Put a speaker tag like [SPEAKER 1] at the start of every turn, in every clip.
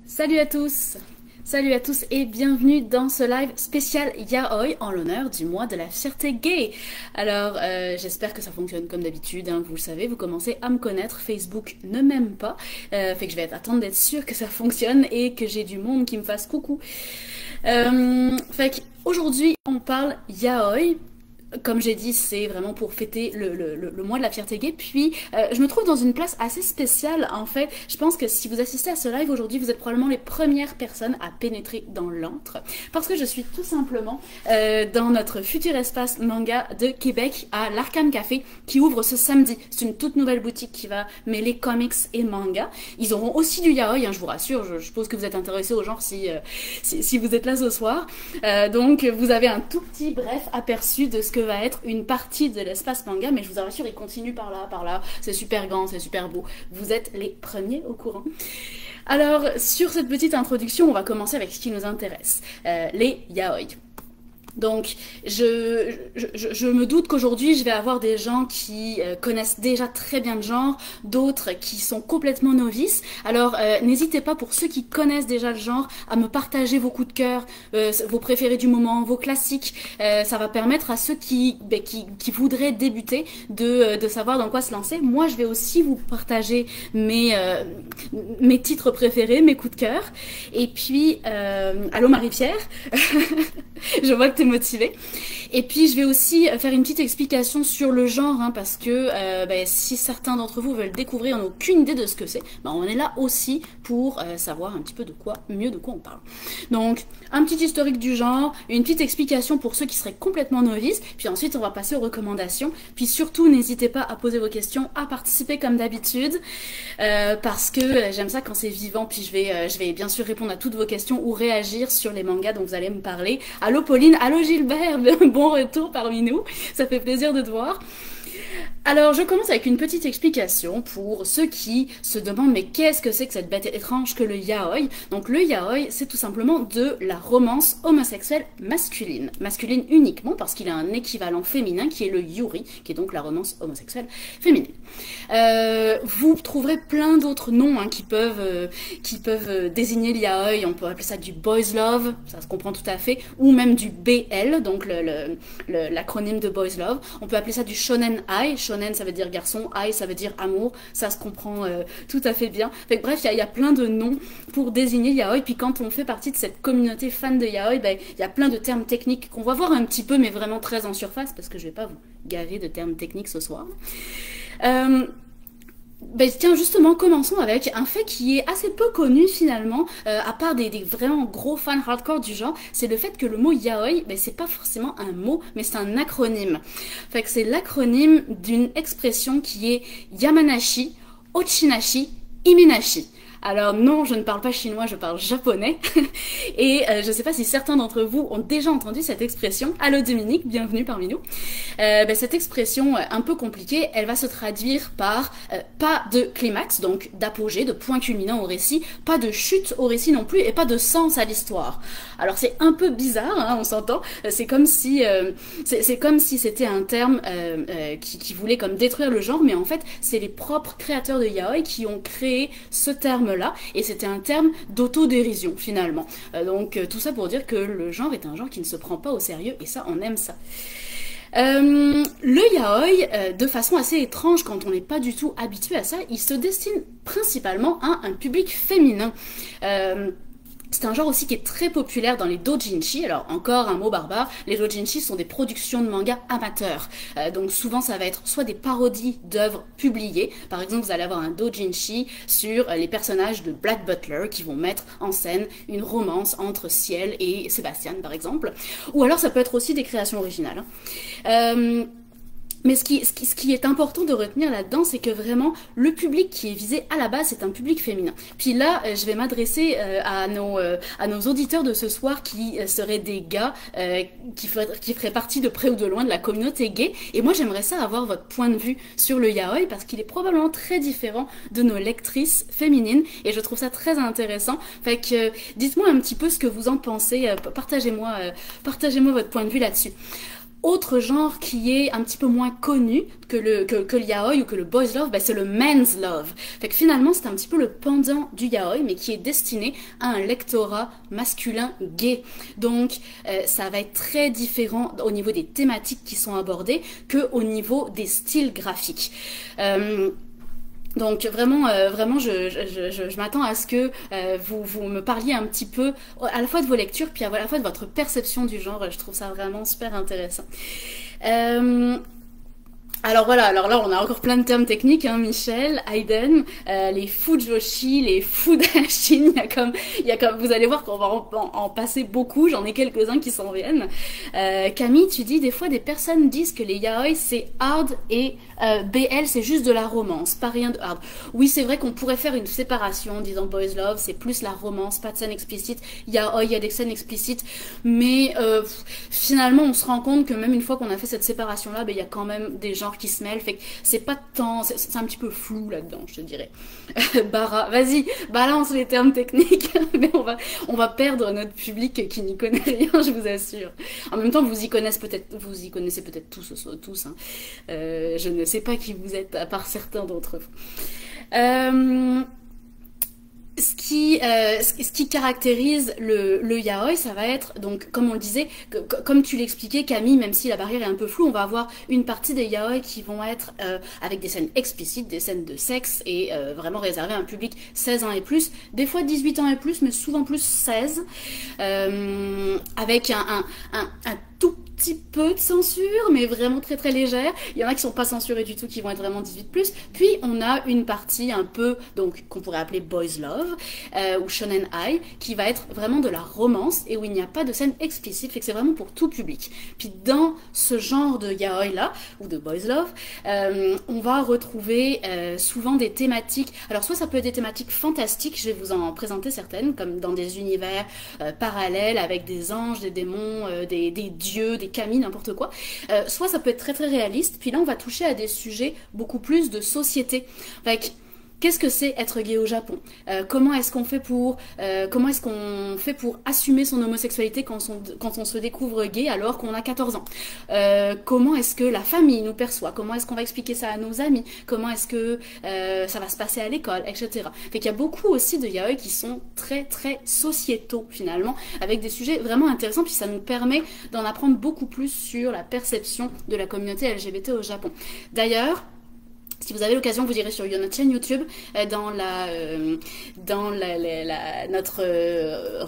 [SPEAKER 1] Salut à tous! Salut à tous et bienvenue dans ce live spécial Yaoi en l'honneur du mois de la fierté gay. Alors j'espère que ça fonctionne comme d'habitude, hein, vous le savez, vous commencez à me connaître, Facebook ne m'aime pas, fait que je vais attendre d'être sûre que ça fonctionne et que j'ai du monde qui me fasse coucou. Fait qu'aujourd'hui on parle Yaoi. Comme j'ai dit, c'est vraiment pour fêter le mois de la fierté gay. Puis, je me trouve dans une place assez spéciale, en fait. Je pense que si vous assistez à ce live aujourd'hui, vous êtes probablement les premières personnes à pénétrer dans l'antre. Parce que je suis tout simplement dans notre futur espace manga de Québec, à l'Arcane Café, qui ouvre ce samedi. C'est une toute nouvelle boutique qui va mêler comics et manga. Ils auront aussi du yaoi, hein, je vous rassure. Je suppose que vous êtes intéressés au genre si vous êtes là ce soir. Donc, vous avez un tout petit bref aperçu de ce que va être une partie de l'espace manga, mais je vous rassure, il continue par là, c'est super grand, c'est super beau, vous êtes les premiers au courant. Alors, sur cette petite introduction, on va commencer avec ce qui nous intéresse, les yaoi. Donc, je me doute qu'aujourd'hui, je vais avoir des gens qui connaissent déjà très bien le genre, d'autres qui sont complètement novices. Alors, n'hésitez pas, pour ceux qui connaissent déjà le genre, à me partager vos coups de cœur, vos préférés du moment, vos classiques. Ça va permettre à ceux qui voudraient débuter de savoir dans quoi se lancer. Moi, je vais aussi vous partager mes titres préférés, mes coups de cœur. Et puis, allô Marie-Pierre je vois que t'es motivée. Et puis je vais aussi faire une petite explication sur le genre, hein, parce que si certains d'entre vous veulent découvrir, n'ont aucune idée de ce que c'est, on est là aussi pour savoir un petit peu de quoi on parle. Donc un petit historique du genre, une petite explication pour ceux qui seraient complètement novices, puis ensuite on va passer aux recommandations. Puis surtout n'hésitez pas à poser vos questions, à participer comme d'habitude, parce que j'aime ça quand c'est vivant. Puis je vais bien sûr répondre à toutes vos questions ou réagir sur les mangas dont vous allez me parler. Allô Pauline, allô Gilbert, bon retour parmi nous, ça fait plaisir de te voir. Alors, je commence avec une petite explication pour ceux qui se demandent mais qu'est-ce que c'est que cette bête étrange que le yaoi? Donc le yaoi, c'est tout simplement de la romance homosexuelle masculine. Masculine uniquement parce qu'il a un équivalent féminin qui est le yuri, qui est donc la romance homosexuelle féminine. Vous trouverez plein d'autres noms, hein, qui peuvent désigner le yaoi. On peut appeler ça du boys love, ça se comprend tout à fait, ou même du BL, donc l'acronyme de boys love. On peut appeler ça du shonen ai. Shonen, ça veut dire garçon, ai, ça veut dire amour, ça se comprend tout à fait bien. Fait que, bref, il y a plein de noms pour désigner le yaoi, puis quand on fait partie de cette communauté fan de yaoi, il y a plein de termes techniques qu'on va voir un petit peu, mais vraiment très en surface, parce que je vais pas vous gaver de termes techniques ce soir. Tiens, justement, commençons avec un fait qui est assez peu connu finalement, à part des vraiment gros fans hardcore du genre, c'est le fait que le mot yaoi, c'est pas forcément un mot, mais c'est un acronyme. Fait que c'est l'acronyme d'une expression qui est Yamanashi, Ochinashi, Iminashi. Alors non, je ne parle pas chinois, je parle japonais. Et je ne sais pas si certains d'entre vous ont déjà entendu cette expression. Allô Dominique, bienvenue parmi nous. Cette expression un peu compliquée, elle va se traduire par pas de climax, donc d'apogée, de point culminant au récit, pas de chute au récit non plus, et pas de sens à l'histoire. Alors c'est un peu bizarre, hein, on s'entend. C'est comme si c'était un terme qui voulait comme détruire le genre, mais en fait c'est les propres créateurs de yaoi qui ont créé ce terme-là, et c'était un terme d'autodérision finalement. Donc tout ça pour dire que le genre est un genre qui ne se prend pas au sérieux, et ça, on aime ça. Le yaoi, de façon assez étrange quand on n'est pas du tout habitué à ça, il se destine principalement à un public féminin. C'est un genre aussi qui est très populaire dans les doujinshi. Alors encore un mot barbare, les doujinshi sont des productions de manga amateurs. Donc souvent ça va être soit des parodies d'œuvres publiées. Par exemple, vous allez avoir un doujinshi sur les personnages de Black Butler qui vont mettre en scène une romance entre Ciel et Sébastien par exemple. Ou alors ça peut être aussi des créations originales. Mais ce qui est important de retenir là-dedans, c'est que vraiment, le public qui est visé à la base, c'est un public féminin. Puis là, je vais m'adresser à nos auditeurs de ce soir qui seraient des gars qui feraient partie de près ou de loin de la communauté gay. Et moi, j'aimerais ça avoir votre point de vue sur le yaoi, parce qu'il est probablement très différent de nos lectrices féminines. Et je trouve ça très intéressant. Fait que dites-moi un petit peu ce que vous en pensez. Partagez-moi votre point de vue là-dessus. Autre genre qui est un petit peu moins connu que le yaoi ou que le boys love, bah, c'est le men's love. Fait que finalement c'est un petit peu le pendant du yaoi, mais qui est destiné à un lectorat masculin gay. Donc ça va être très différent au niveau des thématiques qui sont abordées que au niveau des styles graphiques. Donc vraiment, je m'attends à ce que vous me parliez un petit peu à la fois de vos lectures, puis à la fois de votre perception du genre. Je trouve ça vraiment super intéressant. Alors voilà, alors là on a encore plein de termes techniques, hein, Michel, Hayden, les Fujoshi, les Fudashin, il y a comme, vous allez voir qu'on va en passer beaucoup, j'en ai quelques-uns qui s'en viennent. Camille, tu dis des fois des personnes disent que les yaoi c'est hard et BL c'est juste de la romance, pas rien de hard. Oui, c'est vrai qu'on pourrait faire une séparation en disant boys love, c'est plus la romance, pas de scène explicite, yaoi il y a des scènes explicites, mais finalement on se rend compte que même une fois qu'on a fait cette séparation là, il y a quand même des genres qui se mêlent, fait que c'est pas tant, c'est un petit peu flou là-dedans, je te dirais. Bara, vas-y, balance les termes techniques, mais on va perdre notre public qui n'y connaît rien, je vous assure. En même temps, vous y connaissez peut-être tous, hein. Je ne sais pas qui vous êtes, à part certains d'entre vous. Ce qui caractérise le yaoi, ça va être, donc, comme on le disait, comme tu l'expliquais, Camille, même si la barrière est un peu floue, on va avoir une partie des yaoi qui vont être avec des scènes explicites, des scènes de sexe, et vraiment réservées à un public 16 ans et plus, des fois 18 ans et plus, mais souvent plus 16, avec un tout petit peu de censure, mais vraiment très très légère. Il y en a qui sont pas censurés du tout, qui vont être vraiment 18+. Puis on a une partie un peu, donc qu'on pourrait appeler boys love, ou shonen ai, qui va être vraiment de la romance, et où il n'y a pas de scène explicite, fait que c'est vraiment pour tout public. Puis dans ce genre de yaoi là, ou de boys love, on va retrouver souvent des thématiques, alors soit ça peut être des thématiques fantastiques, je vais vous en présenter certaines, comme dans des univers parallèles, avec des anges, des démons, des dieux, des kami, n'importe quoi. Soit ça peut être très très réaliste, puis là on va toucher à des sujets beaucoup plus de société. Fait qu'est-ce que c'est être gay au Japon? Comment est-ce qu'on fait pour assumer son homosexualité quand on se découvre gay alors qu'on a 14 ans? Comment est-ce que la famille nous perçoit? Comment est-ce qu'on va expliquer ça à nos amis? Comment est-ce que ça va se passer à l'école, etc. Fait qu'il y a beaucoup aussi de yaoi qui sont très très sociétaux finalement, avec des sujets vraiment intéressants, puis ça nous permet d'en apprendre beaucoup plus sur la perception de la communauté LGBT au Japon. D'ailleurs, si vous avez l'occasion, vous irez sur notre chaîne YouTube, dans notre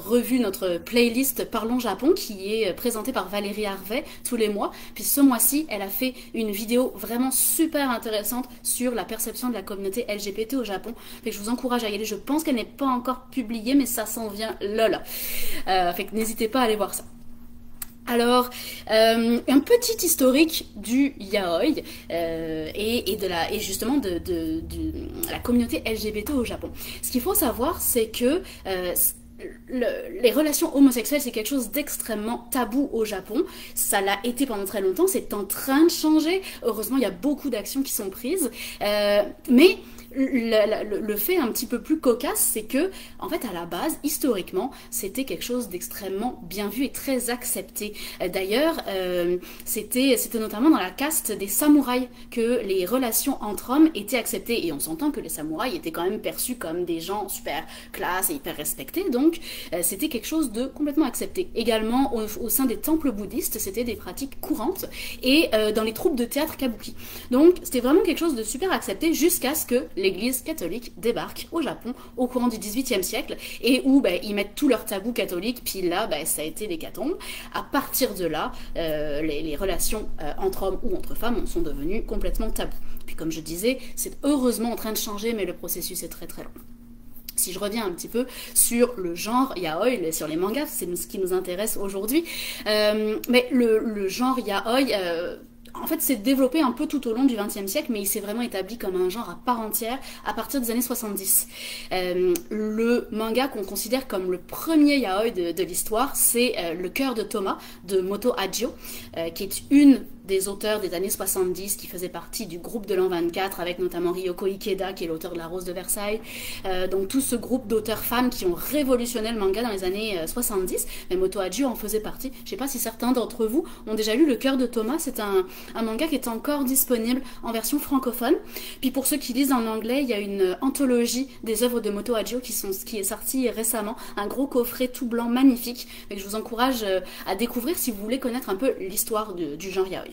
[SPEAKER 1] revue, notre playlist Parlons Japon, qui est présentée par Valérie Harvey tous les mois. Puis ce mois-ci, elle a fait une vidéo vraiment super intéressante sur la perception de la communauté LGBT au Japon. Fait que je vous encourage à y aller. Je pense qu'elle n'est pas encore publiée, mais ça s'en vient là. Fait que n'hésitez pas à aller voir ça. Alors, un petit historique du yaoi et justement de la communauté LGBT au Japon. Ce qu'il faut savoir, c'est que les relations homosexuelles, c'est quelque chose d'extrêmement tabou au Japon. Ça l'a été pendant très longtemps, c'est en train de changer. Heureusement, il y a beaucoup d'actions qui sont prises. Mais le fait un petit peu plus cocasse, c'est que, en fait, à la base, historiquement, c'était quelque chose d'extrêmement bien vu et très accepté. D'ailleurs, c'était notamment dans la caste des samouraïs que les relations entre hommes étaient acceptées. Et on s'entend que les samouraïs étaient quand même perçus comme des gens super classe et hyper respectés. Donc, c'était quelque chose de complètement accepté. Également, au sein des temples bouddhistes, c'était des pratiques courantes. Et dans les troupes de théâtre kabuki. Donc, c'était vraiment quelque chose de super accepté jusqu'à ce que l'Église catholique débarque au Japon au courant du XVIIIe siècle et où ils mettent tous leurs tabous catholiques, puis là ça a été l'hécatombe. À partir de là, les relations entre hommes ou entre femmes sont devenues complètement tabous. Puis comme je disais, c'est heureusement en train de changer, mais le processus est très très long. Si je reviens un petit peu sur le genre yaoi, sur les mangas, c'est ce qui nous intéresse aujourd'hui, mais le genre yaoi... en fait, c'est développé un peu tout au long du XXe siècle, mais il s'est vraiment établi comme un genre à part entière à partir des années 70. Le manga qu'on considère comme le premier yaoi de l'histoire, c'est Le cœur de Thomas de Moto Hagio, qui est une des auteurs des années 70 qui faisaient partie du groupe de l'an 24, avec notamment Ryoko Ikeda, qui est l'auteur de La Rose de Versailles. Donc tout ce groupe d'auteurs femmes qui ont révolutionné le manga dans les années 70. Mais Moto Hagio en faisait partie. Je ne sais pas si certains d'entre vous ont déjà lu Le Cœur de Thomas. C'est un manga qui est encore disponible en version francophone. Puis pour ceux qui lisent en anglais, il y a une anthologie des œuvres de Moto Hagio qui est sortie récemment. Un gros coffret tout blanc magnifique. Et je vous encourage à découvrir si vous voulez connaître un peu l'histoire du genre yaoi.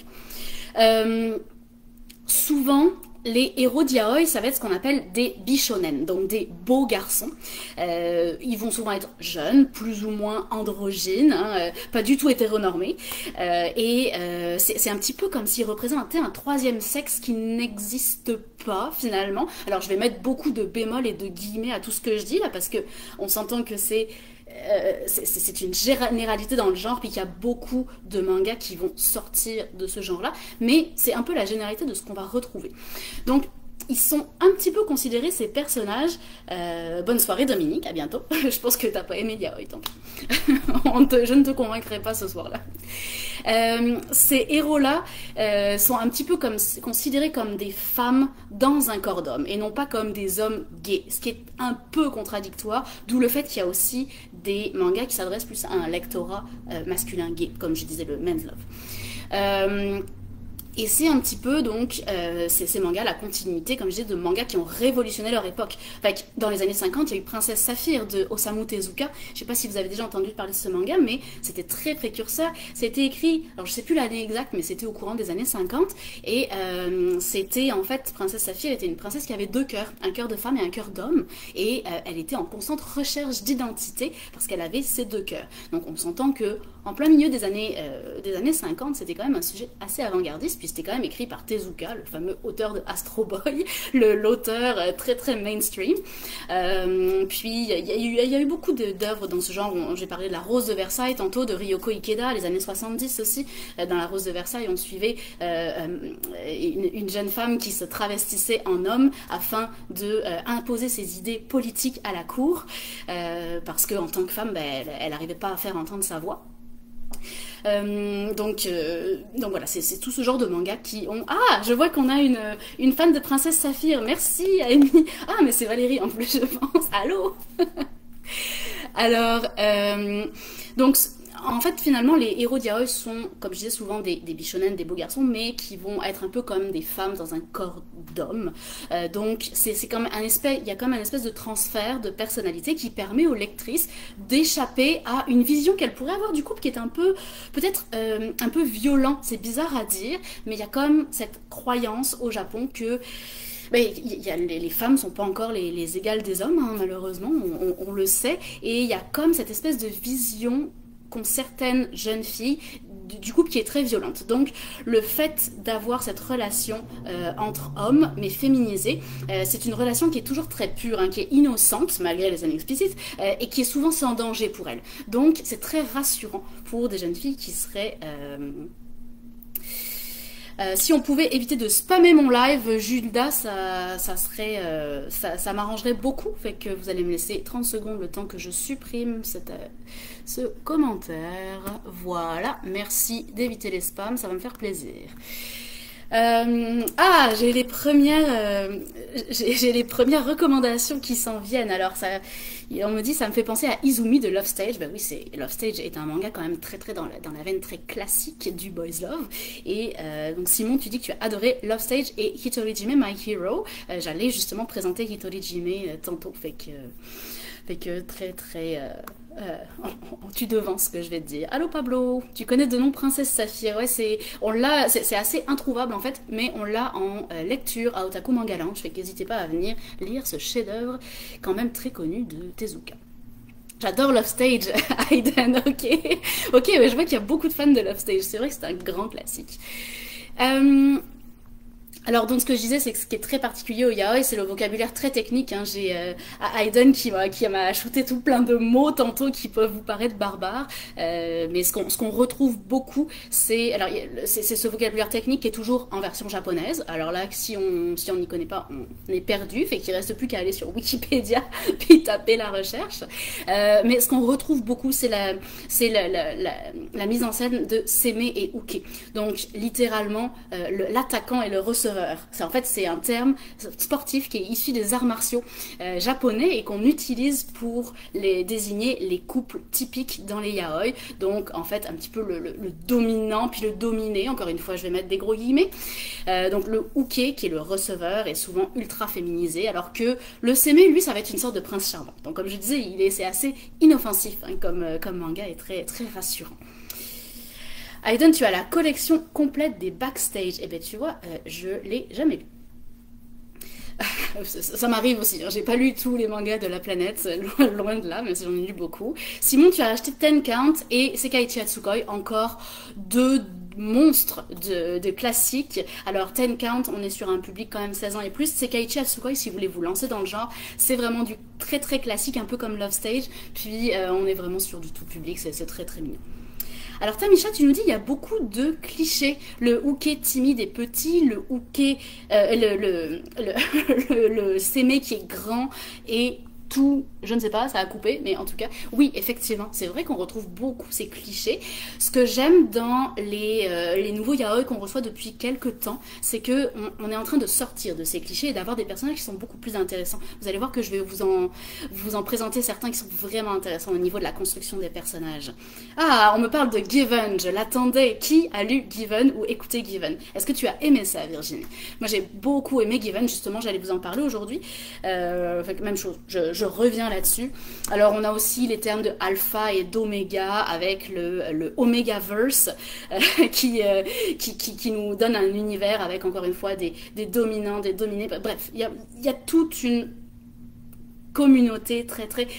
[SPEAKER 1] Souvent, les héros d'yaoi, ça va être ce qu'on appelle des bishonen, donc des beaux garçons. Ils vont souvent être jeunes, plus ou moins androgynes, hein, pas du tout hétéronormés. C'est un petit peu comme s'ils représentaient un troisième sexe qui n'existe pas finalement. Alors je vais mettre beaucoup de bémols et de guillemets à tout ce que je dis là, parce que on s'entend que c'est une généralité dans le genre, puis qu'il y a beaucoup de mangas qui vont sortir de ce genre-là, mais c'est un peu la généralité de ce qu'on va retrouver. Donc, ils sont un petit peu considérés, ces personnages. Bonne soirée Dominique, à bientôt. Je pense que t'as pas aimé Yaoi, tant pis. Je ne te convaincrai pas ce soir-là. Ces héros-là sont un petit peu considérés comme des femmes dans un corps d'homme, et non pas comme des hommes gays, ce qui est un peu contradictoire, d'où le fait qu'il y a aussi des mangas qui s'adressent plus à un lectorat masculin gay, comme je disais, le men's love. Et c'est un petit peu, donc, ces mangas, la continuité, comme je disais, de mangas qui ont révolutionné leur époque. Fait dans les années 50, il y a eu Princesse Saphir de Osamu Tezuka. Je sais pas si vous avez déjà entendu parler de ce manga, mais c'était très précurseur. C'était écrit, alors je sais plus l'année exacte, mais c'était au courant des années 50. Et c'était, en fait, Princesse Saphir était une princesse qui avait deux cœurs, un cœur de femme et un cœur d'homme. Et elle était en constante recherche d'identité parce qu'elle avait ces deux cœurs. Donc on s'entend que en plein milieu des années 50, c'était quand même un sujet assez avant-gardiste, puis c'était quand même écrit par Tezuka, le fameux auteur de Astro Boy, l'auteur très très mainstream. Puis il y a eu beaucoup d'œuvres dans ce genre. J'ai parlé de La Rose de Versailles tantôt, de Ryoko Ikeda, les années 70 aussi. Dans La Rose de Versailles, on suivait une jeune femme qui se travestissait en homme afin de imposer ses idées politiques à la cour, parce qu'en tant que femme, elle n'arrivait pas à faire entendre sa voix. Donc voilà, c'est tout ce genre de mangas qui ont... Ah, je vois qu'on a une fan de Princesse Saphir. Merci, Amy. Ah, mais c'est Valérie en plus, je pense. Allô. Alors, donc... En fait, finalement, les héros d'yaoi sont, comme je disais, souvent des bishonen, des beaux garçons, mais qui vont être un peu comme des femmes dans un corps d'homme. Donc, c'est comme il y a comme un espèce de transfert de personnalité qui permet aux lectrices d'échapper à une vision qu'elles pourraient avoir du couple qui est un peu, peut-être un peu violent. C'est bizarre à dire, mais il y a comme cette croyance au Japon que les femmes sont pas encore les égales des hommes, hein, malheureusement, on le sait, et il y a comme cette espèce de vision qu'ont certaines jeunes filles du couple qui est très violente. Donc le fait d'avoir cette relation entre hommes, mais féminisée, c'est une relation qui est toujours très pure, hein, qui est innocente, malgré les scènes explicites, et qui est souvent sans danger pour elles. Donc c'est très rassurant pour des jeunes filles qui seraient... si on pouvait éviter de spammer mon live, Julda, ça m'arrangerait beaucoup. Fait que vous allez me laisser 30 secondes le temps que je supprime ce commentaire. Voilà, merci d'éviter les spams, ça va me faire plaisir. J'ai les premières recommandations qui s'en viennent. Alors on me dit, ça me fait penser à Izumi de Love Stage. Ben oui, Love Stage est un manga quand même très très dans la veine très classique du boys love. Et donc Simon, tu dis que tu as adoré Love Stage et Hitorijime My Hero. J'allais justement présenter Hitorijime tantôt, fait que très très tu devances ce que je vais te dire. Allô Pablo, tu connais de nom Princesse Saphir? Ouais, c'est assez introuvable en fait, mais on l'a en lecture à Otaku Manga Lounge, fait qu'hésitez pas à venir lire ce chef-d'œuvre quand même très connu de Tezuka. J'adore Love Stage, Aiden, ok, mais je vois qu'il y a beaucoup de fans de Love Stage, c'est vrai que c'est un grand classique. Alors donc ce que je disais, c'est que ce qui est très particulier au yaoi, c'est le vocabulaire très technique. Hein. J'ai Aiden qui m'a shooté tout plein de mots tantôt qui peuvent vous paraître barbares, mais ce qu'on retrouve beaucoup, c'est ce vocabulaire technique qui est toujours en version japonaise. Alors là, si on n'y connaît pas, on est perdu, fait qu'il reste plus qu'à aller sur Wikipédia puis taper la recherche. Mais ce qu'on retrouve beaucoup, c'est la mise en scène de seme et uke. Donc littéralement l'attaquant et le receveur. C'est un terme sportif qui est issu des arts martiaux japonais et qu'on utilise pour désigner les couples typiques dans les yaoi. Donc en fait un petit peu le dominant puis le dominé. Encore une fois, je vais mettre des gros guillemets. Donc le uke qui est le receveur est souvent ultra féminisé, alors que le seme, lui, ça va être une sorte de prince charmant. Donc comme je disais, c'est assez inoffensif hein, comme manga et très très rassurant. Aiden, tu as la collection complète des backstage. Eh bien, tu vois, je l'ai jamais lu. Ça m'arrive aussi, hein. J'ai pas lu tous les mangas de la planète, loin de là, même si j'en ai lu beaucoup. Simon, tu as acheté Ten Count et Sekaiichi Hatsukoi, encore deux monstres de classiques. Alors Ten Count, on est sur un public quand même 16 ans et plus. Sekaiichi Hatsukoi, si vous voulez vous lancer dans le genre, c'est vraiment du très très classique, un peu comme Love Stage. Puis on est vraiment sur du tout public, c'est très très mignon. Alors Tamisha, tu nous dis il y a beaucoup de clichés. Le uke timide et petit, le uke, le seme qui est grand et tout, je ne sais pas, ça a coupé, mais en tout cas, oui, effectivement, c'est vrai qu'on retrouve beaucoup ces clichés. Ce que j'aime dans les nouveaux yaoi qu'on reçoit depuis quelques temps, c'est que on est en train de sortir de ces clichés et d'avoir des personnages qui sont beaucoup plus intéressants. Vous allez voir que je vais vous en présenter certains qui sont vraiment intéressants au niveau de la construction des personnages. Ah, on me parle de Given, je l'attendais. Qui a lu Given ou écouté Given? Est-ce que tu as aimé ça, Virginie? Moi, j'ai beaucoup aimé Given, justement, j'allais vous en parler aujourd'hui. Même chose, je reviens là-dessus. Alors on a aussi les termes de alpha et d'oméga avec le Omegaverse qui nous donne un univers avec encore une fois des dominants, des dominés. Bref, il y a toute une communauté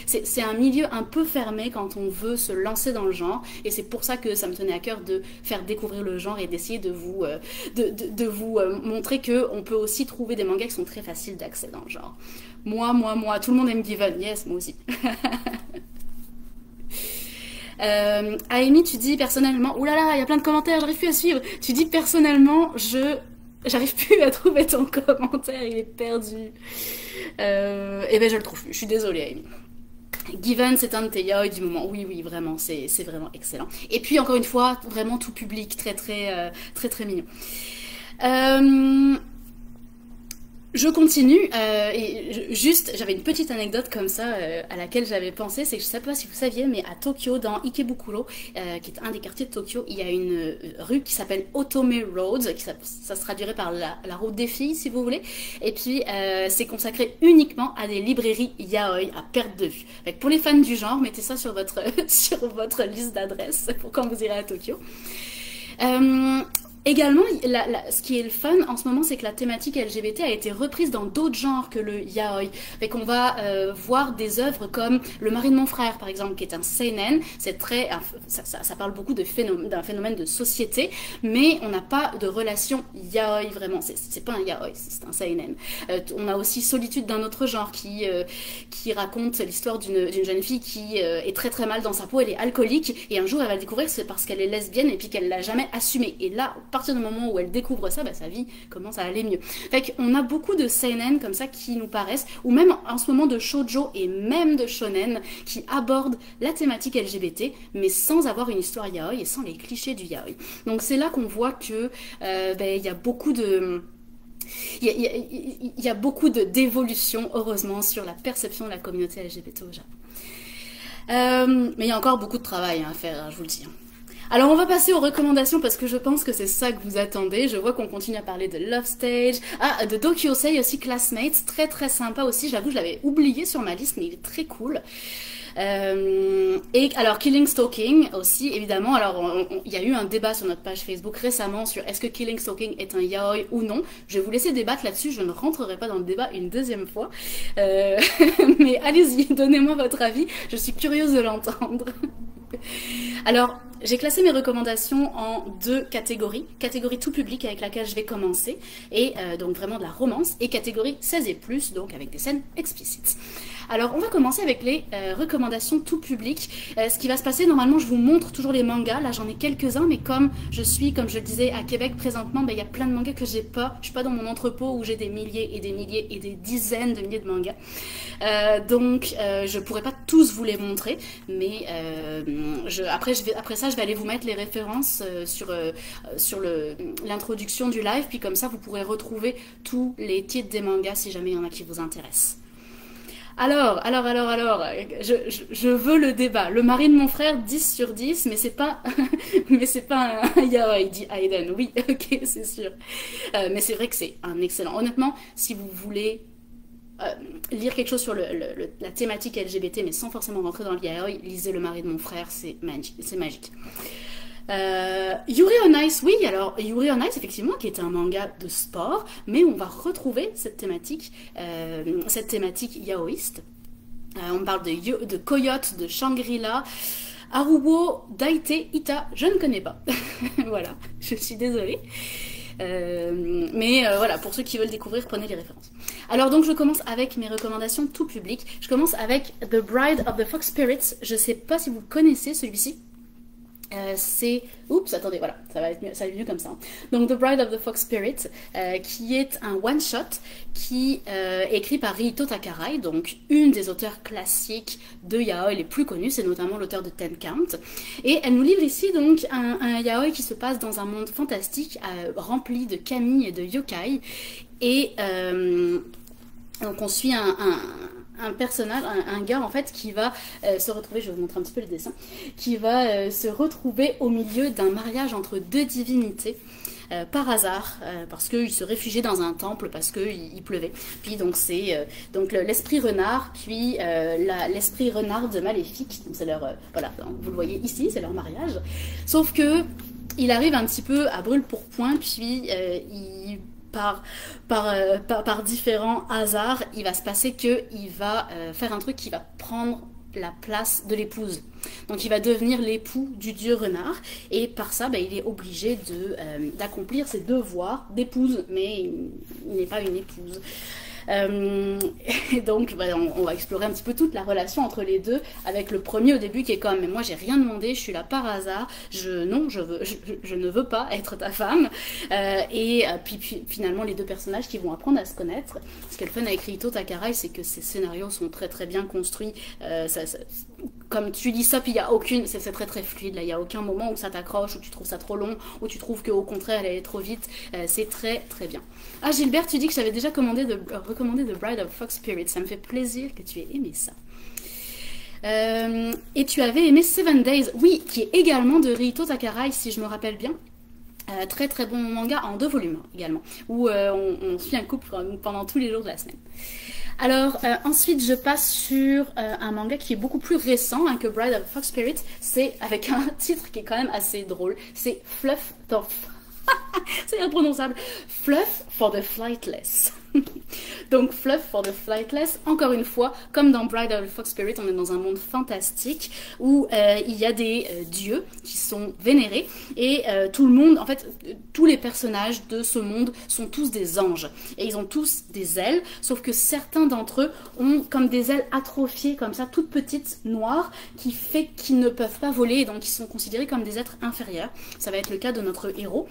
[SPEAKER 1] c'est un milieu un peu fermé quand on veut se lancer dans le genre, et c'est pour ça que ça me tenait à cœur de faire découvrir le genre et d'essayer de vous montrer que on peut aussi trouver des mangas qui sont très faciles d'accès dans le genre. Moi, tout le monde aime Given, yes, moi aussi. Amy, tu dis personnellement, oulala, il y a plein de commentaires, j'arrive plus à suivre. Tu dis personnellement, j'arrive plus à trouver ton commentaire, il est perdu. Et ben je le trouve plus, je suis désolée Amy. Given, c'est un de tes yaoi du moment. Oui, vraiment, c'est vraiment excellent. Et puis encore une fois, vraiment tout public, très mignon. Je continue, j'avais une petite anecdote comme ça à laquelle j'avais pensé, c'est que je ne sais pas si vous saviez, mais à Tokyo, dans Ikebukuro, qui est un des quartiers de Tokyo, il y a une rue qui s'appelle Otome Road, ça se traduirait par la route des filles, si vous voulez, et puis c'est consacré uniquement à des librairies yaoi à perte de vue. Donc, pour les fans du genre, mettez ça sur votre liste d'adresses pour quand vous irez à Tokyo. Également, ce qui est le fun en ce moment, c'est que la thématique LGBT a été reprise dans d'autres genres que le yaoi. Fait qu'on va voir des œuvres comme Le mari de mon frère, par exemple, qui est un seinen. C'est ça parle beaucoup d'un phénomène de société, mais on n'a pas de relation yaoi vraiment. C'est pas un yaoi, c'est un seinen. On a aussi Solitude d'un autre genre qui raconte l'histoire d'une jeune fille qui est très mal dans sa peau. Elle est alcoolique et un jour elle va découvrir que c'est parce qu'elle est lesbienne et puis qu'elle l'a jamais assumé. Et là, à partir du moment où elle découvre ça, sa vie commence à aller mieux. Fait qu'on a beaucoup de seinen comme ça qui nous paraissent, ou même en ce moment de shoujo et même de shonen qui abordent la thématique LGBT, mais sans avoir une histoire yaoi et sans les clichés du yaoi. Donc c'est là qu'on voit que il y a beaucoup de... Il y a beaucoup d'évolution, heureusement, sur la perception de la communauté LGBT au Japon. Mais il y a encore beaucoup de travail à faire, je vous le dis. Alors on va passer aux recommandations parce que je pense que c'est ça que vous attendez. Je vois qu'on continue à parler de Love Stage, de Dokyosei aussi, Classmates, très sympa aussi. J'avoue, je l'avais oublié sur ma liste, mais il est très cool. Et alors Killing Stalking aussi, évidemment. Alors il y a eu un débat sur notre page Facebook récemment sur est-ce que Killing Stalking est un yaoi ou non. Je vais vous laisser débattre là-dessus, je ne rentrerai pas dans le débat une deuxième fois. Mais allez-y, donnez-moi votre avis, je suis curieuse de l'entendre. Alors, j'ai classé mes recommandations en deux catégories. Catégorie tout public avec laquelle je vais commencer, et donc vraiment de la romance, et catégorie 16 et plus, donc avec des scènes explicites. Alors on va commencer avec les recommandations tout public. Ce qui va se passer, normalement je vous montre toujours les mangas, là j'en ai quelques-uns, mais comme je le disais, à Québec présentement, il y a plein de mangas que j'ai pas, je suis pas dans mon entrepôt où j'ai des milliers et des milliers et des dizaines de milliers de mangas. Donc je pourrais pas tous vous les montrer, mais après ça je vais aller vous mettre les références sur l'introduction du live, puis comme ça vous pourrez retrouver tous les titres des mangas si jamais il y en a qui vous intéressent. Alors, je veux le débat. Le mari de mon frère, 10 sur 10, mais c'est pas, mais c'est pas un yaoi, dit Aiden. Oui, ok, c'est sûr. Mais c'est vrai que c'est un excellent. Honnêtement, si vous voulez lire quelque chose sur la thématique LGBT, mais sans forcément rentrer dans le yaoi, lisez Le mari de mon frère, c'est magique. Yuri on Ice, oui, alors Yuri on Ice effectivement qui est un manga de sport, mais on va retrouver cette thématique yaoïste. On parle de Coyote, de Shangri-La, Haruo, Daite, Ita, je ne connais pas. Voilà, je suis désolée. Mais voilà, pour ceux qui veulent découvrir, prenez les références. Alors donc je commence avec mes recommandations tout public. Je commence avec The Bride of the Fox Spirits. Je sais pas si vous connaissez celui-ci. C'est... Oups, attendez, voilà, ça va être mieux comme ça. Donc, The Bride of the Fox Spirit, qui est un one-shot qui est écrit par Riito Takarai, donc une des auteurs classiques de yaoi les plus connus, c'est notamment l'auteur de Ten Count. Et elle nous livre ici donc un yaoi qui se passe dans un monde fantastique rempli de kami et de yokai. Et donc on suit un personnage, un gars en fait qui va se retrouver, je vais vous montrer un petit peu le dessin, qui va se retrouver au milieu d'un mariage entre deux divinités par hasard, parce qu'il se réfugiait dans un temple parce qu'il pleuvait. Puis donc c'est donc l'esprit renard, puis l'esprit renard de Maléfique, c'est leur, voilà, vous le voyez ici, c'est leur mariage. Sauf que il arrive un petit peu à brûle-pourpoint, puis par différents hasards, il va se passer qu'il va faire un truc qui va prendre la place de l'épouse. Donc il va devenir l'époux du dieu renard, et par ça, il est obligé d'accomplir ses devoirs d'épouse, mais il n'est pas une épouse. Et donc on va explorer un petit peu toute la relation entre les deux, avec le premier au début qui est comme mais moi j'ai rien demandé, je suis là par hasard, je ne veux pas être ta femme, puis finalement les deux personnages qui vont apprendre à se connaître. Ce qu'elle fait avec Riito Takarai, c'est que ces scénarios sont très très bien construits, comme tu lis ça puis il y a aucune, c'est très très fluide là, il y a aucun moment où ça t'accroche, où tu trouves ça trop long, où tu trouves qu'au contraire elle allait trop vite, c'est très très bien. Ah Gilbert, tu dis que je t'avais déjà recommandé The Bride of Fox Spirit, ça me fait plaisir que tu aies aimé ça. Et tu avais aimé Seven Days, oui, qui est également de Riito Takarai si je me rappelle bien. Très très bon manga en 2 volumes également, où on suit un couple pendant tous les jours de la semaine. Alors ensuite je passe sur un manga qui est beaucoup plus récent que Bride of Fox Spirit, c'est avec un titre qui est quand même assez drôle, c'est Fluff c'est imprononçable. Fluff for the Flightless. Donc Fluff for the Flightless, encore une fois, comme dans Bride of the Fox Spirit, on est dans un monde fantastique où il y a des dieux qui sont vénérés, et tout le monde, en fait, tous les personnages de ce monde sont tous des anges, et ils ont tous des ailes, sauf que certains d'entre eux ont comme des ailes atrophiées, comme ça, toutes petites, noires, qui fait qu'ils ne peuvent pas voler, et donc ils sont considérés comme des êtres inférieurs. Ça va être le cas de notre héros.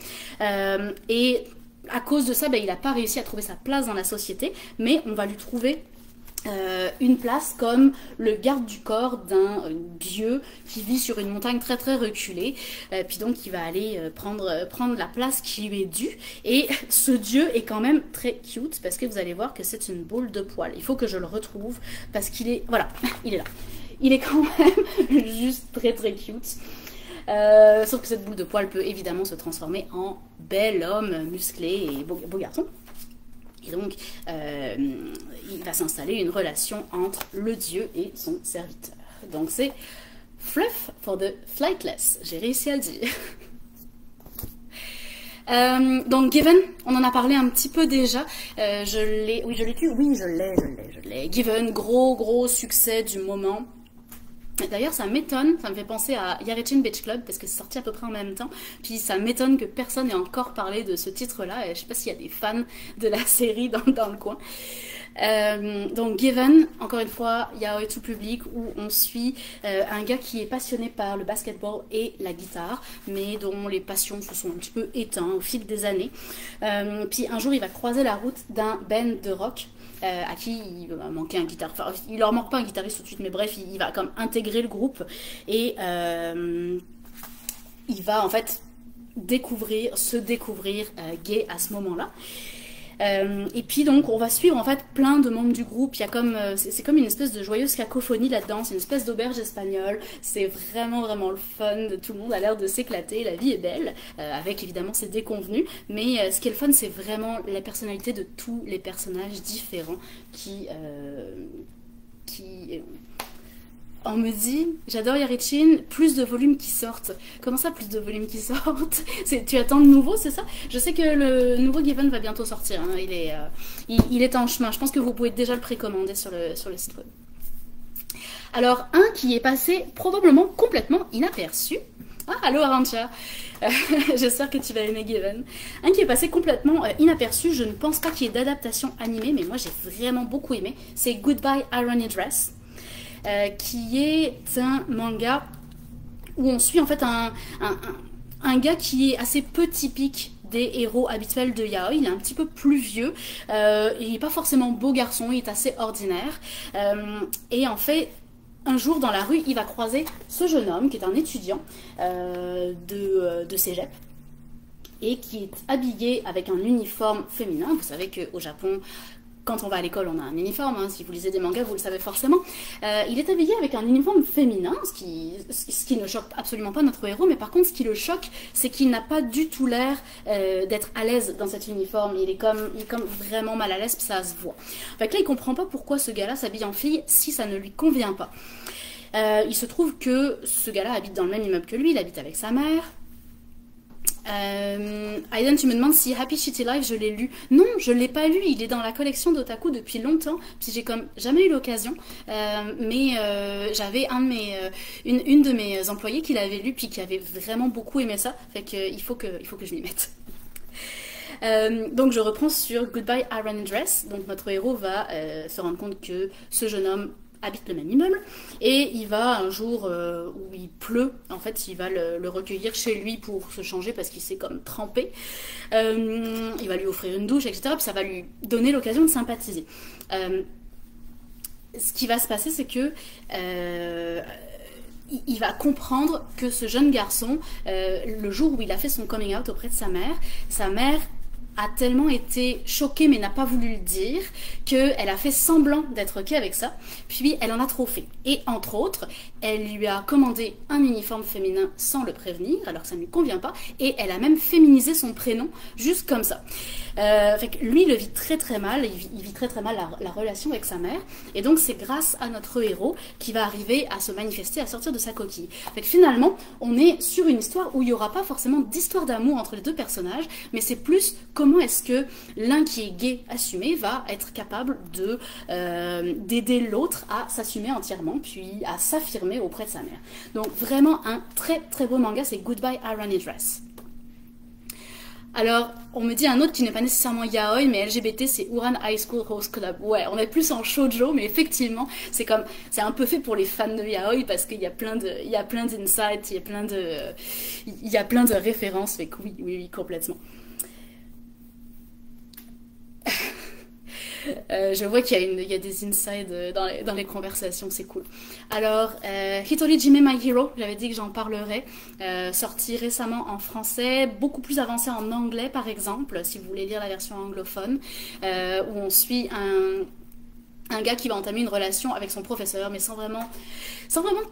[SPEAKER 1] Et à cause de ça, il n'a pas réussi à trouver sa place dans la société, mais on va lui trouver une place comme le garde du corps d'un dieu qui vit sur une montagne très très reculée, puis donc il va aller prendre la place qui lui est due, et ce dieu est quand même très cute, parce que vous allez voir que c'est une boule de poils. Il faut que je le retrouve, parce qu'il est, voilà, il est là. Il est quand même juste très très cute. Sauf que cette boule de poils peut évidemment se transformer en bel homme musclé et beau garçon. Et donc, il va s'installer une relation entre le dieu et son serviteur. Donc c'est Fluff for the Flightless. J'ai réussi à le dire. Donc Given, on en a parlé un petit peu déjà. Je l'ai. Oui, je l'ai. Given, gros succès du moment. D'ailleurs, ça m'étonne, ça me fait penser à Yarechin Beach Club parce que c'est sorti à peu près en même temps. Puis ça m'étonne que personne n'ait encore parlé de ce titre-là. Et je sais pas s'il y a des fans de la série dans le coin. Donc Given, encore une fois, yaoi tout public où on suit un gars qui est passionné par le basketball et la guitare, mais dont les passions se sont un petit peu éteintes au fil des années. Puis un jour, il va croiser la route d'un band de rock. À qui il va manquer un guitariste. Enfin, il leur manque pas un guitariste tout de suite, mais bref, il va comme intégrer le groupe et il va en fait se découvrir gay à ce moment-là. Et puis donc on va suivre en fait plein de membres du groupe. Il y a comme c'est comme une espèce de joyeuse cacophonie là-dedans. C'est une espèce d'auberge espagnole. C'est vraiment le fun. Tout le monde a l'air de s'éclater. La vie est belle, avec évidemment ses déconvenus. Mais ce qui est le fun, c'est vraiment la personnalité de tous les personnages différents qui on me dit, j'adore Yarechin, plus de volumes qui sortent. Comment ça, plus de volumes qui sortent? Tu attends le nouveau, c'est ça? Je sais que le nouveau Given va bientôt sortir. Hein. Il est en chemin. Je pense que vous pouvez déjà le précommander sur le site web. Alors, un qui est passé probablement complètement inaperçu. Ah, allô Arancha. J'espère que tu vas aimer Given. Un qui est passé complètement inaperçu, je ne pense pas qu'il y ait d'adaptation animée, mais moi j'ai vraiment beaucoup aimé. C'est Goodbye Irony Dress. Qui est un manga où on suit en fait un gars qui est assez peu typique des héros habituels de yaoi. Il est un petit peu plus vieux, il n'est pas forcément beau garçon, il est assez ordinaire. Et en fait, un jour dans la rue, il va croiser ce jeune homme qui est un étudiant de cégep et qui est habillé avec un uniforme féminin. Vous savez qu'au Japon, quand on va à l'école, on a un uniforme. Hein. Si vous lisez des mangas, vous le savez forcément. Il est habillé avec un uniforme féminin, ce qui ne choque absolument pas notre héros. Mais par contre, ce qui le choque, c'est qu'il n'a pas du tout l'air d'être à l'aise dans cet uniforme. Il est comme vraiment mal à l'aise, puis ça se voit. Fait que là, il comprend pas pourquoi ce gars-là s'habille en fille si ça ne lui convient pas. Il se trouve que ce gars-là habite dans le même immeuble que lui. Il habite avec sa mère. Aiden, tu me demandes si Happy Shitty Life je l'ai lu. Non, je l'ai pas lu. Il est dans la collection d'Otaku depuis longtemps. Puis j'ai comme jamais eu l'occasion. Mais j'avais une de mes employées qui l'avait lu puis qui avait vraiment beaucoup aimé ça. Fait que il faut que je m'y mette. Donc je reprends sur Goodbye Iron Dress. Donc notre héros va se rendre compte que ce jeune homme habite le même immeuble et il va un jour où il pleut, en fait il va le recueillir chez lui pour se changer parce qu'il s'est comme trempé. Il va lui offrir une douche, etc. Puis ça va lui donner l'occasion de sympathiser. Ce qui va se passer, c'est que il va comprendre que ce jeune garçon, le jour où il a fait son coming out auprès de sa mère a tellement été choquée mais n'a pas voulu le dire qu'elle a fait semblant d'être ok avec ça, puis elle en a trop fait. Et entre autres, elle lui a commandé un uniforme féminin sans le prévenir, alors que ça ne lui convient pas, et elle a même féminisé son prénom juste comme ça. Fait que lui, il le vit très très mal, il vit très très mal la relation avec sa mère, et donc c'est grâce à notre héros qui va arriver à se manifester, à sortir de sa coquille. Fait que finalement, on est sur une histoire où il n'y aura pas forcément d'histoire d'amour entre les deux personnages, mais c'est plus comment est-ce que l'un qui est gay assumé va être capable d'aider l'autre à s'assumer entièrement, puis à s'affirmer auprès de sa mère. Donc vraiment un très très beau manga, c'est Goodbye Irony Dress. Alors, on me dit un autre qui n'est pas nécessairement yaoi, mais LGBT, c'est Ouran High School Host Club. Ouais, on est plus en shoujo, mais effectivement, c'est un peu fait pour les fans de yaoi parce qu'il y a plein d'insights, il y a plein de références. Fait que oui, complètement. Je vois qu'il y a des insides dans les conversations, c'est cool. Alors, Hitori Jime My Hero, j'avais dit que j'en parlerais, sorti récemment en français, beaucoup plus avancé en anglais par exemple, si vous voulez lire la version anglophone, où on suit un gars qui va entamer une relation avec son professeur, mais sans vraiment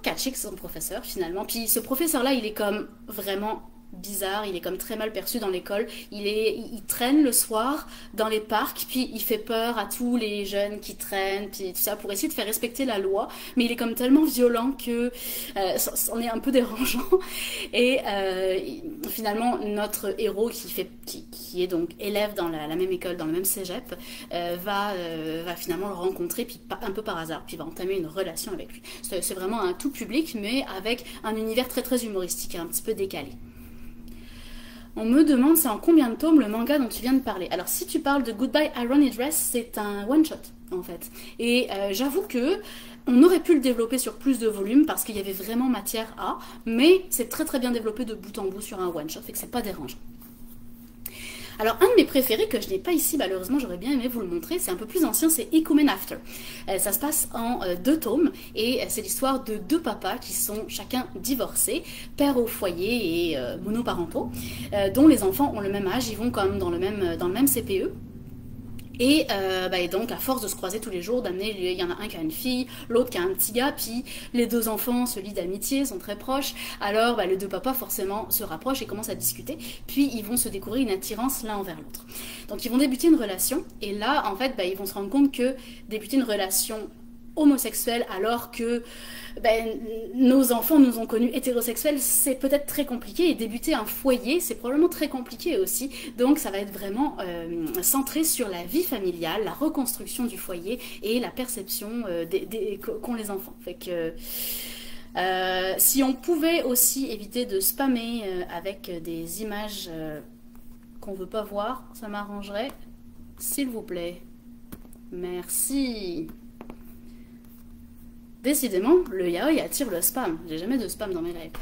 [SPEAKER 1] catcher que c'est son professeur finalement. Puis ce professeur-là, il est comme vraiment bizarre, il est comme très mal perçu dans l'école. Il traîne le soir dans les parcs, puis il fait peur à tous les jeunes qui traînent, puis tout ça pour essayer de faire respecter la loi. Mais il est comme tellement violent que c'en est un peu dérangeant. Et finalement, notre héros qui est donc élève dans la même école, dans le même cégep, va finalement le rencontrer, puis un peu par hasard, puis va entamer une relation avec lui. C'est vraiment un tout public, mais avec un univers très très humoristique, un petit peu décalé. On me demande c'est en combien de tomes le manga dont tu viens de parler. Alors si tu parles de Goodbye Irony Dress, c'est un one-shot en fait. Et j'avoue que on aurait pu le développer sur plus de volumes parce qu'il y avait vraiment matière à, mais c'est très très bien développé de bout en bout sur un one-shot, fait que c'est pas dérangeant. Alors un de mes préférés que je n'ai pas ici, malheureusement j'aurais bien aimé vous le montrer, c'est un peu plus ancien, c'est Ikumen After. Ça se passe en 2 tomes et c'est l'histoire de 2 papas qui sont chacun divorcés, pères au foyer et monoparentaux, dont les enfants ont le même âge, ils vont comme dans le même CPE. Et donc à force de se croiser tous les jours, d'amener, il y en a un qui a une fille, l'autre qui a un petit gars, puis les 2 enfants se lient d'amitié, sont très proches, alors les 2 papas forcément se rapprochent et commencent à discuter, puis ils vont se découvrir une attirance l'un envers l'autre. Donc ils vont débuter une relation, et là en fait ils vont se rendre compte que débuter une relation homosexuelle alors que nos enfants nous ont connus hétérosexuels, c'est peut-être très compliqué, et débuter un foyer, c'est probablement très compliqué aussi. Donc ça va être vraiment centré sur la vie familiale, la reconstruction du foyer et la perception qu'ont les enfants. Fait que si on pouvait aussi éviter de spammer avec des images qu'on veut pas voir, ça m'arrangerait, s'il vous plaît. Merci. Décidément, le yaoi attire le spam. J'ai jamais de spam dans mes lives.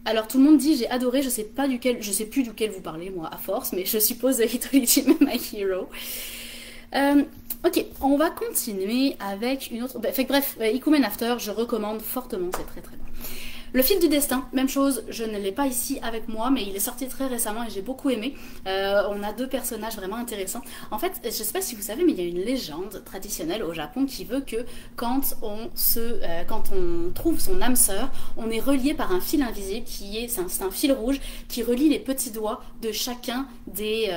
[SPEAKER 1] Alors tout le monde dit j'ai adoré, je sais plus duquel vous parlez moi à force, mais je suppose Hitoichime My Hero. Ok, on va continuer avec une autre. Bref, Ikumen After, je recommande fortement, c'est très très bon. Le fil du destin, même chose, je ne l'ai pas ici avec moi, mais il est sorti très récemment et j'ai beaucoup aimé. On a 2 personnages vraiment intéressants. En fait, je ne sais pas si vous savez, mais il y a une légende traditionnelle au Japon qui veut que quand on trouve son âme sœur, on est relié par un fil invisible c'est un fil rouge qui relie les petits doigts de chacun des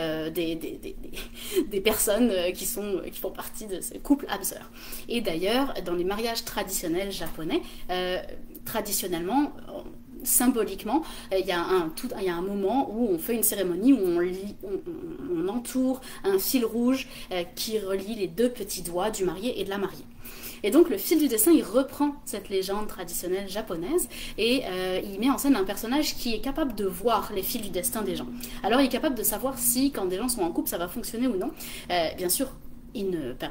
[SPEAKER 1] personnes qui font partie de ce couple âme sœur. Et d'ailleurs, dans les mariages traditionnels japonais, traditionnellement, symboliquement, il y a un moment où on fait une cérémonie où on entoure un fil rouge qui relie les 2 petits doigts du marié et de la mariée. Et donc le fil du destin, il reprend cette légende traditionnelle japonaise et il met en scène un personnage qui est capable de voir les fils du destin des gens. Alors il est capable de savoir si quand des gens sont en couple, ça va fonctionner ou non. Bien sûr,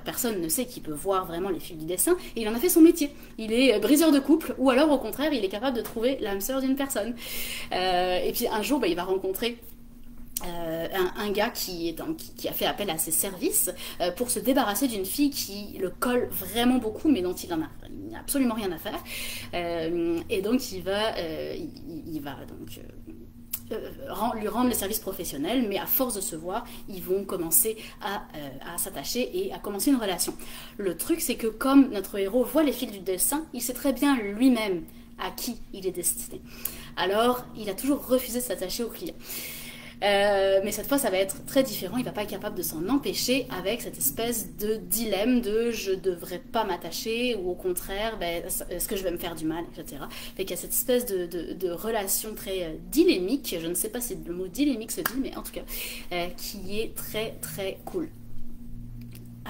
[SPEAKER 1] personne ne sait qu'il peut voir vraiment les fils du destin, et il en a fait son métier. Il est briseur de couple, ou alors au contraire, il est capable de trouver l'âme sœur d'une personne. Et puis un jour, il va rencontrer un gars qui a fait appel à ses services pour se débarrasser d'une fille qui le colle vraiment beaucoup, mais dont il n'a absolument rien à faire. Et donc il va donc lui rendre les services professionnels, mais à force de se voir, ils vont commencer à s'attacher et à commencer une relation. Le truc, c'est que comme notre héros voit les fils du destin, il sait très bien lui-même à qui il est destiné. Alors, il a toujours refusé de s'attacher au client. Mais cette fois ça va être très différent, il va pas être capable de s'en empêcher avec cette espèce de dilemme de je devrais pas m'attacher ou au contraire est-ce que je vais me faire du mal, etc. Fait qu'il y a cette espèce de relation très dilemmique, je ne sais pas si le mot dilemmique se dit, mais en tout cas qui est très très cool.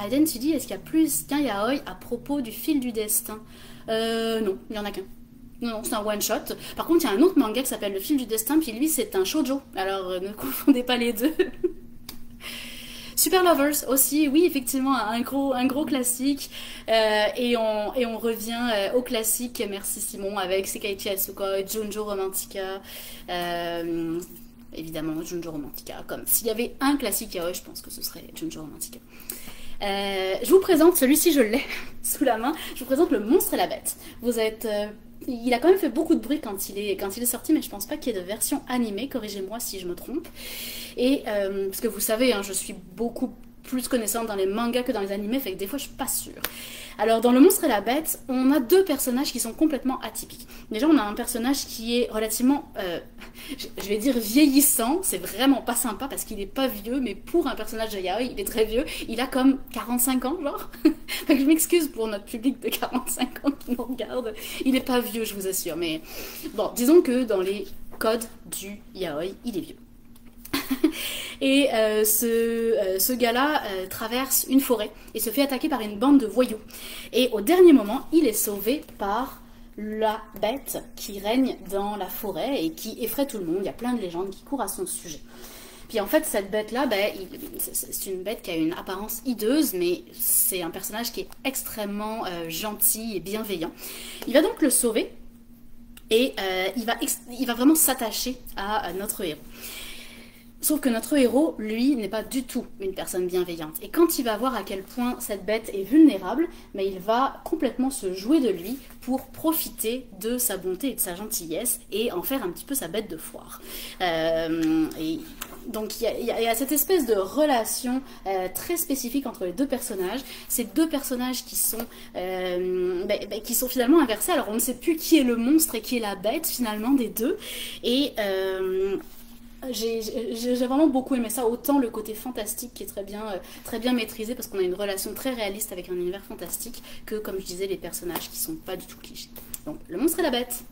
[SPEAKER 1] Aiden, tu dis est-ce qu'il y a plus qu'un yaoi à propos du fil du destin? Non, il y en a qu'un. Non, c'est un one-shot. Par contre, il y a un autre manga qui s'appelle Le fil du destin, puis lui, c'est un shoujo. Alors, ne confondez pas les deux. Super Lovers aussi, oui, effectivement, un gros classique. Et on revient au classique, merci Simon, avec Sekaiichi Asuka, Junjo Romantica. Évidemment, Junjo Romantica. Comme s'il y avait un classique yaoi, je pense que ce serait Junjo Romantica. Je vous présente, celui-ci je l'ai sous la main, je vous présente Le Monstre et la Bête. Vous êtes... il a quand même fait beaucoup de bruit quand il est sorti, mais je pense pas qu'il y ait de version animée, corrigez-moi si je me trompe. Et parce que vous savez, hein, je suis beaucoup plus connaissante dans les mangas que dans les animés, fait que des fois je suis pas sûre. Alors dans Le Monstre et la Bête, on a deux personnages qui sont complètement atypiques. Déjà on a un personnage qui est relativement, je vais dire vieillissant, c'est vraiment pas sympa parce qu'il est pas vieux, mais pour un personnage de yaoi, il est très vieux, il a comme 45 ans genre. Fait que je m'excuse pour notre public de 45 ans qui nous regarde, il est pas vieux je vous assure, mais bon, disons que dans les codes du yaoi, il est vieux. Et ce gars-là traverse une forêt et se fait attaquer par une bande de voyous. Et au dernier moment, il est sauvé par la bête qui règne dans la forêt et qui effraie tout le monde. Il y a plein de légendes qui courent à son sujet. Puis en fait, cette bête-là, c'est une bête qui a une apparence hideuse, mais c'est un personnage qui est extrêmement gentil et bienveillant. Il va donc le sauver et il va vraiment s'attacher à notre héros. Sauf que notre héros, lui, n'est pas du tout une personne bienveillante. Et quand il va voir à quel point cette bête est vulnérable, mais il va complètement se jouer de lui pour profiter de sa bonté et de sa gentillesse et en faire un petit peu sa bête de foire. Et donc il y a cette espèce de relation très spécifique entre les deux personnages. Ces deux personnages qui sont finalement inversés. Alors on ne sait plus qui est le monstre et qui est la bête finalement des deux. Et j'ai vraiment beaucoup aimé ça, autant le côté fantastique qui est très bien maîtrisé parce qu'on a une relation très réaliste avec un univers fantastique que, comme je disais, les personnages qui sont pas du tout clichés. Donc, Le Monstre et la Bête.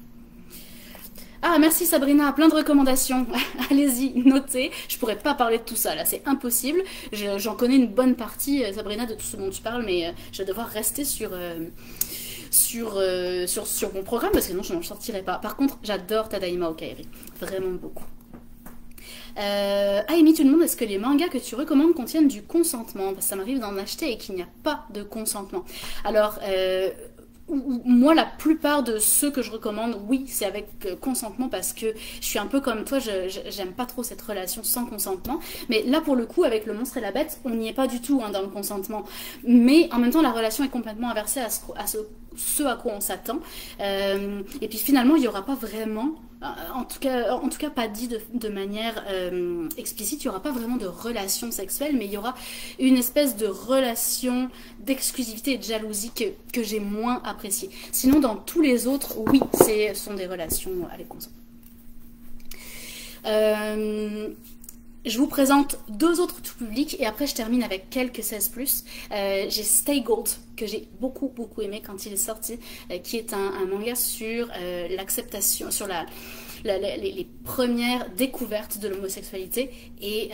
[SPEAKER 1] Ah, merci Sabrina, plein de recommandations. Allez-y, notez. Je pourrais pas parler de tout ça là, c'est impossible. J'en connais une bonne partie, Sabrina, de tout ce dont tu parles, mais je vais devoir rester sur mon programme parce que sinon je n'en sortirai pas. Par contre, j'adore Tadaima Okaeri, vraiment beaucoup. Amy, tu demandes est-ce que les mangas que tu recommandes contiennent du consentement? Parce que ça m'arrive d'en acheter et qu'il n'y a pas de consentement. Alors, moi, la plupart de ceux que je recommande, oui, c'est avec consentement parce que je suis un peu comme toi, j'aime pas trop cette relation sans consentement. Mais là, pour le coup, avec Le Monstre et la Bête, on n'y est pas du tout dans le consentement. Mais en même temps, la relation est complètement inversée à ce à quoi on s'attend. Et puis finalement, il n'y aura pas vraiment, en tout cas pas dit de manière explicite, il n'y aura pas vraiment de relation sexuelle, mais il y aura une espèce de relation d'exclusivité et de jalousie que j'ai moins appréciée. Sinon, dans tous les autres, oui, ce sont des relations avec consentement. Je vous présente deux autres tout publics et après je termine avec quelques 16+. J'ai Stay Gold que j'ai beaucoup aimé quand il est sorti, qui est un manga sur l'acceptation, sur les premières découvertes de l'homosexualité et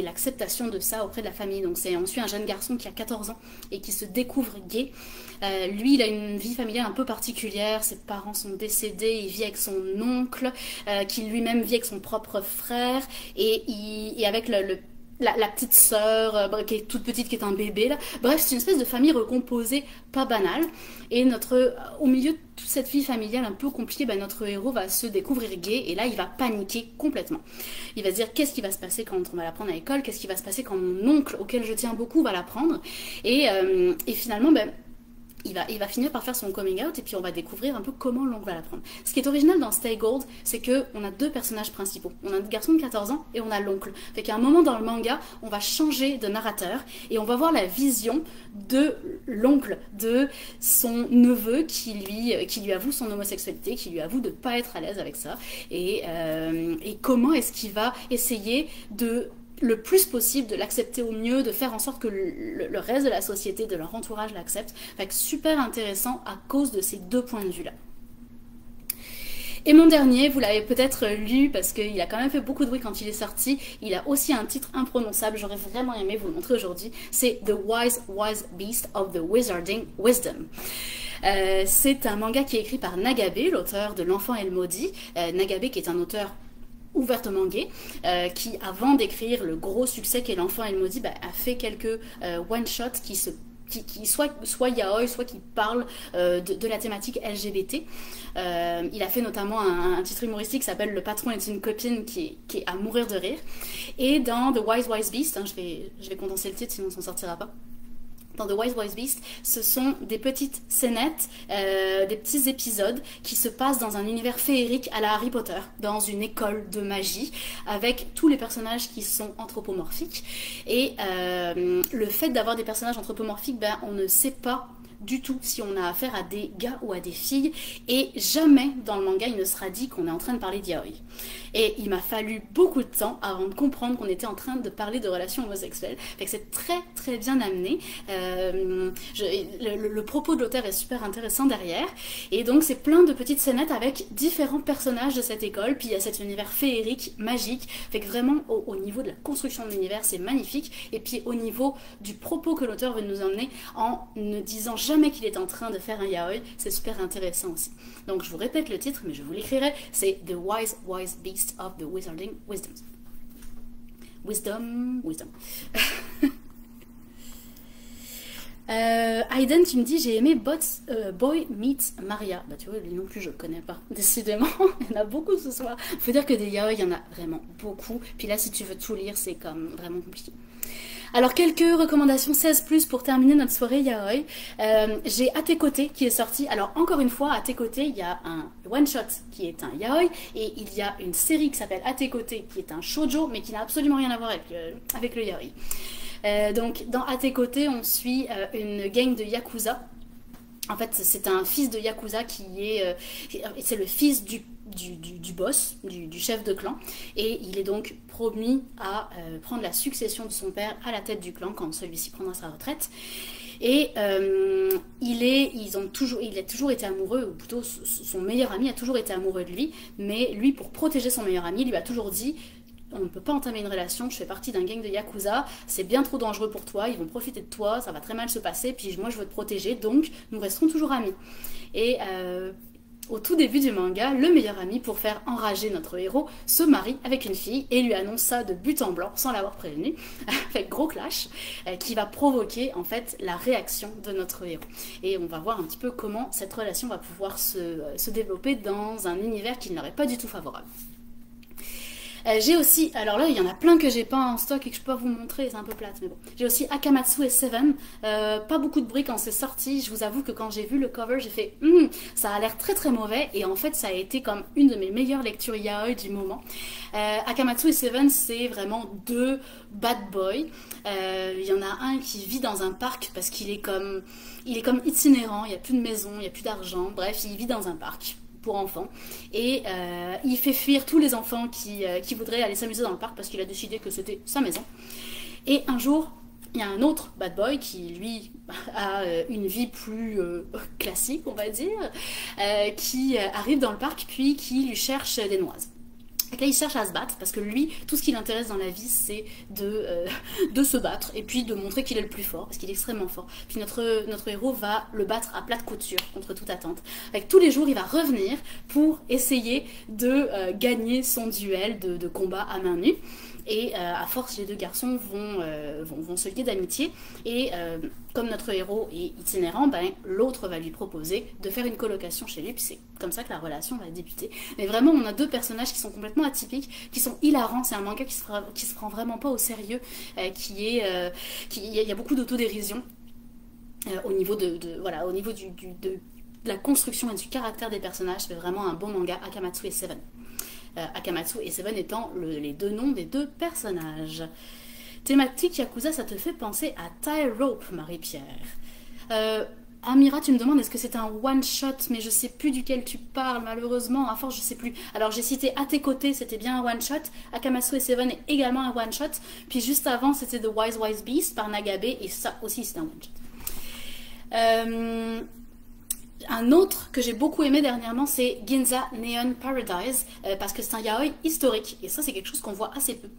[SPEAKER 1] l'acceptation de ça auprès de la famille. Donc on suit un jeune garçon qui a 14 ans et qui se découvre gay. Lui, il a une vie familiale un peu particulière, ses parents sont décédés, il vit avec son oncle, qui lui-même vit avec son propre frère, et avec la petite sœur qui est toute petite, qui est un bébé là. Bref, c'est une espèce de famille recomposée, pas banale. Et au milieu de toute cette vie familiale un peu compliquée, notre héros va se découvrir gay et là il va paniquer complètement. Il va se dire qu'est-ce qui va se passer quand on va l'apprendre à l'école, qu'est-ce qui va se passer quand mon oncle, auquel je tiens beaucoup, va l'apprendre. Et finalement, il va finir par faire son coming out et puis on va découvrir un peu comment l'oncle va l'apprendre. Ce qui est original dans Stay Gold, c'est que on a deux personnages principaux. On a un garçon de 14 ans et on a l'oncle. Fait qu'à un moment dans le manga, on va changer de narrateur et on va voir la vision de l'oncle, de son neveu qui lui avoue son homosexualité, qui lui avoue de ne pas être à l'aise avec ça et comment est-ce qu'il va essayer de le plus possible, de l'accepter au mieux, de faire en sorte que le reste de la société, de leur entourage l'accepte. Fait que super intéressant à cause de ces deux points de vue-là. Et mon dernier, vous l'avez peut-être lu parce qu'il a quand même fait beaucoup de bruit quand il est sorti. Il a aussi un titre imprononçable, j'aurais vraiment aimé vous le montrer aujourd'hui. C'est The Wise Beast of the Wizarding Wisdom. C'est un manga qui est écrit par Nagabe, l'auteur de L'Enfant et le Maudit. Nagabe qui est un auteur ouvertement gay, qui avant d'écrire le gros succès qu'est L'Enfant et le Maudit, a fait quelques one-shots qui soit yaoi, soit qui parlent de la thématique LGBT. Il a fait notamment un titre humoristique qui s'appelle Le patron est une copine, qui est à mourir de rire. Et dans The Wise Beast, je vais condenser le titre sinon on s'en sortira pas. Dans The Wise Beast, ce sont des petites scénettes, des petits épisodes qui se passent dans un univers féerique à la Harry Potter, dans une école de magie, avec tous les personnages qui sont anthropomorphiques. Et le fait d'avoir des personnages anthropomorphiques, on ne sait pas du tout si on a affaire à des gars ou à des filles, et jamais dans le manga il ne sera dit qu'on est en train de parler d'yaoi. Et il m'a fallu beaucoup de temps avant de comprendre qu'on était en train de parler de relations homosexuelles. Fait que c'est très très bien amené. Le propos de l'auteur est super intéressant derrière. Et donc c'est plein de petites scénettes avec différents personnages de cette école. Puis il y a cet univers féerique, magique. Fait que vraiment au niveau de la construction de l'univers c'est magnifique. Et puis au niveau du propos que l'auteur veut nous emmener en ne disant jamais qu'il est en train de faire un yaoi, c'est super intéressant aussi. Donc je vous répète le titre mais je vous l'écrirai. C'est The Wise Wise Beast of the Wizarding Wisdom. Wisdom. Aiden, tu me dis j'ai aimé Boy Meets Maria. Bah tu vois, lui non plus je le connais pas. Décidément, il y en a beaucoup ce soir. Faut dire que des yaoi, il y en a vraiment beaucoup. Puis là, si tu veux tout lire, c'est comme vraiment compliqué. Alors quelques recommandations 16+ pour terminer notre soirée yaoi. J'ai À tes côtés qui est sorti. Alors encore une fois, À tes côtés, il y a un one shot qui est un yaoi et il y a une série qui s'appelle À tes côtés qui est un shoujo mais qui n'a absolument rien à voir avec le yaoi. Donc dans À tes côtés, on suit une gang de yakuza. En fait, c'est un fils de yakuza qui est... c'est le fils du boss, du chef de clan. Et il est donc promis à prendre la succession de son père à la tête du clan quand celui-ci prendra sa retraite. Et il a toujours été amoureux, ou plutôt son meilleur ami a toujours été amoureux de lui. Mais lui, pour protéger son meilleur ami, il lui a toujours dit... On ne peut pas entamer une relation, je fais partie d'un gang de yakuza, c'est bien trop dangereux pour toi, ils vont profiter de toi, ça va très mal se passer, puis moi je veux te protéger, donc nous resterons toujours amis. Et au tout début du manga, le meilleur ami, pour faire enrager notre héros, se marie avec une fille et lui annonce ça de but en blanc, sans l'avoir prévenu, avec gros clash, qui va provoquer en fait la réaction de notre héros. Et on va voir un petit peu comment cette relation va pouvoir se développer dans un univers qui ne leur est pas du tout favorable. J'ai aussi, alors là il y en a plein que j'ai pas en stock et que je peux pas vous montrer, c'est un peu plate mais bon. J'ai aussi Akamatsu et Seven, pas beaucoup de bruit quand c'est sorti, je vous avoue que quand j'ai vu le cover j'ai fait ça a l'air très très mauvais et en fait ça a été comme une de mes meilleures lectures yaoi du moment. Akamatsu et Seven c'est vraiment deux bad boys, il y en a un qui vit dans un parc parce qu'il est comme itinérant, il n'y a plus de maison, il n'y a plus d'argent, bref il vit dans un parc pour enfants et il fait fuir tous les enfants qui voudraient aller s'amuser dans le parc parce qu'il a décidé que c'était sa maison. Et un jour il y a un autre bad boy qui lui a une vie plus classique on va dire, qui arrive dans le parc puis qui lui cherche des noises. Et là, il cherche à se battre parce que lui, tout ce qui l'intéresse dans la vie, c'est de se battre et puis de montrer qu'il est le plus fort parce qu'il est extrêmement fort. Puis notre héros va le battre à plate couture contre toute attente. Avec tous les jours, il va revenir pour essayer de gagner son duel de combat à main nue. Et à force, les deux garçons vont se lier d'amitié. Et comme notre héros est itinérant, l'autre va lui proposer de faire une colocation chez lui. Puis c'est comme ça que la relation va débuter. Mais vraiment, on a deux personnages qui sont complètement atypiques, qui sont hilarants. C'est un manga qui se prend vraiment pas au sérieux. Il y a beaucoup d'autodérision au niveau de la construction et du caractère des personnages. C'est vraiment un bon manga, Akamatsu et Seven. Akamatsu et Seven étant les deux noms des deux personnages. Thématique Yakuza, ça te fait penser à Tie Rope, Marie-Pierre. Amira, tu me demandes est-ce que c'est un one-shot, mais je sais plus duquel tu parles, malheureusement, à force je sais plus. Alors j'ai cité À tes côtés, c'était bien un one-shot, Akamatsu et Seven est également un one-shot, puis juste avant c'était The Wise Wise Beast par Nagabe, et ça aussi c'est un one-shot. Un autre que j'ai beaucoup aimé dernièrement, c'est Ginza Neon Paradise, parce que c'est un yaoi historique, et ça c'est quelque chose qu'on voit assez peu.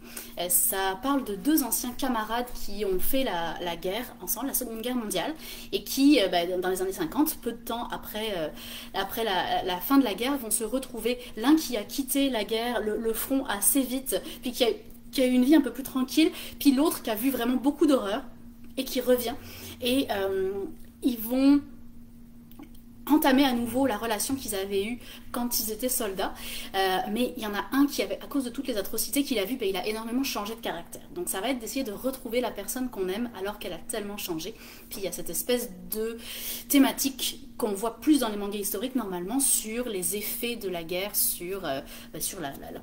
[SPEAKER 1] Ça parle de deux anciens camarades qui ont fait la guerre ensemble, la Seconde Guerre mondiale, et qui, dans les années 50, peu de temps après la fin de la guerre, vont se retrouver, l'un qui a quitté la guerre, le front assez vite, puis qui a eu une vie un peu plus tranquille, puis l'autre qui a vu vraiment beaucoup d'horreur, et qui revient, et ils vont entamer à nouveau la relation qu'ils avaient eue quand ils étaient soldats, mais il y en a un qui avait, à cause de toutes les atrocités qu'il a vues, il a énormément changé de caractère. Donc ça va être d'essayer de retrouver la personne qu'on aime alors qu'elle a tellement changé. Puis il y a cette espèce de thématique qu'on voit plus dans les mangas historiques normalement sur les effets de la guerre sur la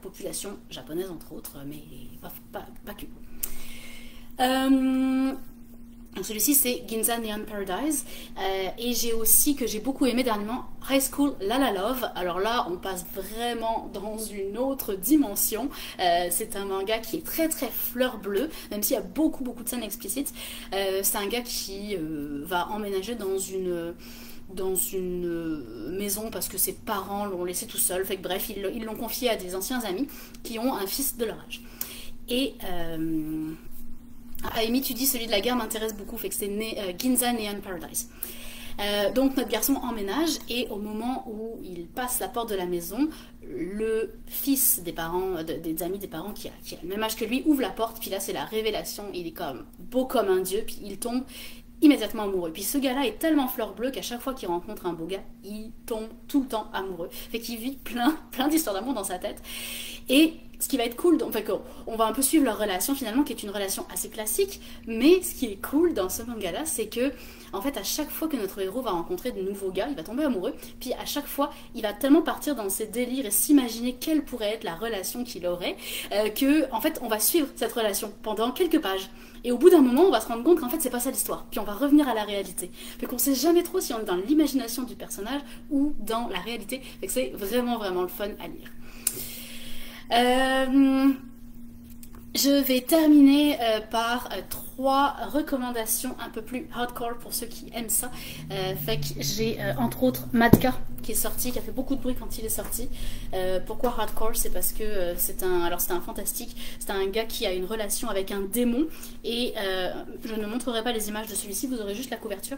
[SPEAKER 1] population japonaise entre autres, mais pas que. Celui-ci c'est Ginza Neon Paradise et j'ai aussi que j'ai beaucoup aimé dernièrement High School La La Love. Alors là on passe vraiment dans une autre dimension. C'est un manga qui est très très fleur bleue, même s'il y a beaucoup de scènes explicites. C'est un gars qui va emménager dans une maison parce que ses parents l'ont laissé tout seul. Fait que bref, ils l'ont confié à des anciens amis qui ont un fils de leur âge. Et Amy, tu dis celui de la guerre m'intéresse beaucoup, fait que c'est Ginza Neon Paradise. Donc notre garçon emménage et au moment où il passe la porte de la maison, le fils des parents, des amis des parents qui a le même âge que lui, ouvre la porte, puis là c'est la révélation, il est comme beau comme un dieu, puis il tombe immédiatement amoureux. Puis ce gars-là est tellement fleur bleue qu'à chaque fois qu'il rencontre un beau gars, il tombe tout le temps amoureux. Fait qu'il vit plein d'histoires d'amour dans sa tête. Et ce qui va être cool, donc, on va un peu suivre leur relation finalement, qui est une relation assez classique, mais ce qui est cool dans ce manga-là, c'est que, en fait, à chaque fois que notre héros va rencontrer de nouveaux gars, il va tomber amoureux, puis à chaque fois, il va tellement partir dans ses délires et s'imaginer quelle pourrait être la relation qu'il aurait, que, en fait, on va suivre cette relation pendant quelques pages. Et au bout d'un moment, on va se rendre compte qu'en fait, c'est pas ça l'histoire. Puis on va revenir à la réalité. Fait qu'on sait jamais trop si on est dans l'imagination du personnage ou dans la réalité. Fait que c'est vraiment le fun à lire. Je vais terminer par 3 recommandations un peu plus hardcore pour ceux qui aiment ça. Fait que j'ai entre autres Matka qui est sorti, qui a fait beaucoup de bruit quand il est sorti. Pourquoi hardcore? C'est parce que c'est un fantastique. C'est un gars qui a une relation avec un démon et je ne montrerai pas les images de celui-ci, vous aurez juste la couverture.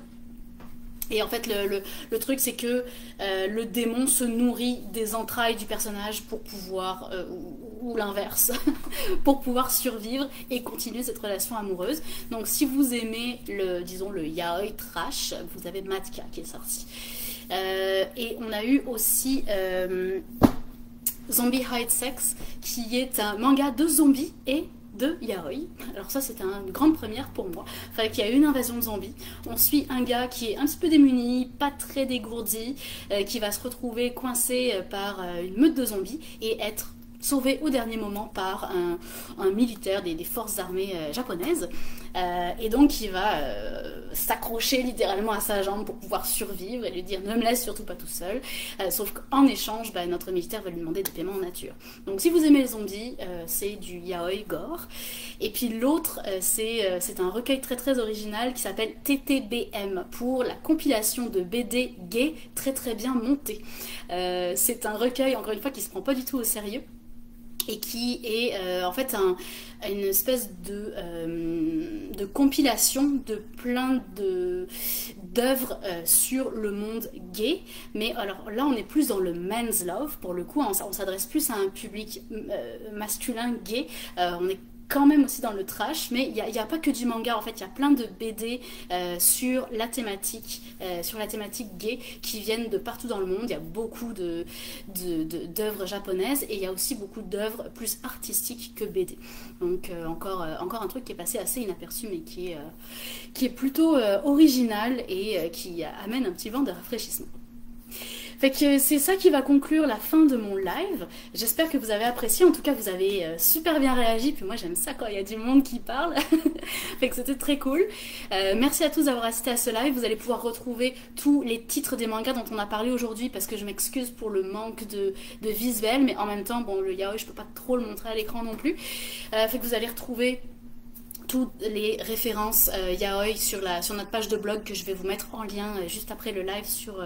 [SPEAKER 1] Et en fait, le truc, c'est que le démon se nourrit des entrailles du personnage pour pouvoir, ou l'inverse, pour pouvoir survivre et continuer cette relation amoureuse. Donc, si vous aimez le yaoi trash, vous avez Matka qui est sorti. Et on a eu aussi Zombie Hide Sex, qui est un manga de zombies et de yaoi. Alors ça c'était une grande première pour moi. Enfin, qu'il y a une invasion de zombies. On suit un gars qui est un petit peu démuni, pas très dégourdi, qui va se retrouver coincé par une meute de zombies et être sauvé au dernier moment par un militaire des forces armées japonaises. Et donc il va s'accrocher littéralement à sa jambe pour pouvoir survivre et lui dire ne me laisse surtout pas tout seul. Sauf qu'en échange, notre militaire va lui demander des paiements en nature. Donc si vous aimez les zombies, c'est du yaoi gore. Et puis l'autre, c'est un recueil très original qui s'appelle TTBM pour la compilation de BD gay très bien montée. C'est un recueil, encore une fois, qui se prend pas du tout au sérieux et qui est en fait une espèce de compilation de plein d'œuvres sur le monde gay. Mais alors là, on est plus dans le men's love, pour le coup, on s'adresse plus à un public masculin gay. On est quand même aussi dans le trash, mais il n'y a pas que du manga, en fait, il y a plein de BD sur la thématique gay qui viennent de partout dans le monde. Il y a beaucoup d'œuvres japonaises et il y a aussi beaucoup d'œuvres plus artistiques que BD. Donc encore un truc qui est passé assez inaperçu, mais qui est plutôt original et qui amène un petit vent de rafraîchissement. Fait que c'est ça qui va conclure la fin de mon live. J'espère que vous avez apprécié. En tout cas, vous avez super bien réagi. Puis moi, j'aime ça quand il y a du monde qui parle. Fait que c'était très cool. Merci à tous d'avoir assisté à ce live. Vous allez pouvoir retrouver tous les titres des mangas dont on a parlé aujourd'hui parce que je m'excuse pour le manque de visuel. Mais en même temps, bon, le yaoi, je peux pas trop le montrer à l'écran non plus. Fait que vous allez retrouver toutes les références yaoi sur notre page de blog que je vais vous mettre en lien juste après le live sur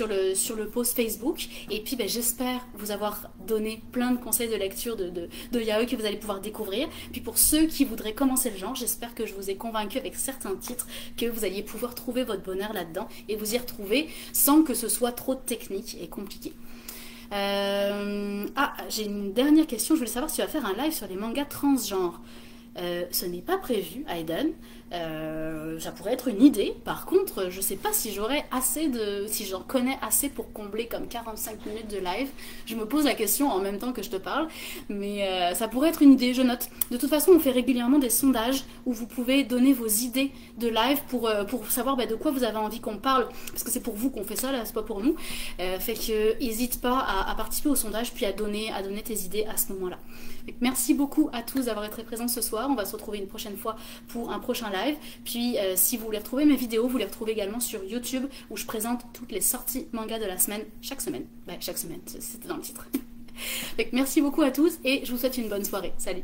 [SPEAKER 1] le post Facebook. Et puis j'espère vous avoir donné plein de conseils de lecture de yaoi que vous allez pouvoir découvrir. Puis pour ceux qui voudraient commencer le genre, j'espère que je vous ai convaincu avec certains titres que vous alliez pouvoir trouver votre bonheur là-dedans et vous y retrouver sans que ce soit trop technique et compliqué. J'ai une dernière question. Je voulais savoir si tu vas faire un live sur les mangas transgenres. Ce n'est pas prévu, Aiden. Ça pourrait être une idée. Par contre, je sais pas si si j'en connais assez pour combler comme 45 minutes de live. Je me pose la question en même temps que je te parle, mais ça pourrait être une idée, je note. De toute façon, on fait régulièrement des sondages où vous pouvez donner vos idées de live pour savoir de quoi vous avez envie qu'on parle, parce que c'est pour vous qu'on fait ça, là, c'est pas pour nous. Fait que n'hésite pas à participer au sondage puis à donner tes idées à ce moment-là. Merci beaucoup à tous d'avoir été présents ce soir. On va se retrouver une prochaine fois pour un prochain live. live. Puis si vous voulez retrouver mes vidéos, vous les retrouvez également sur YouTube où je présente toutes les sorties manga de la semaine, chaque semaine. Ouais, chaque semaine, c'était dans le titre. Donc, merci beaucoup à tous et je vous souhaite une bonne soirée. Salut!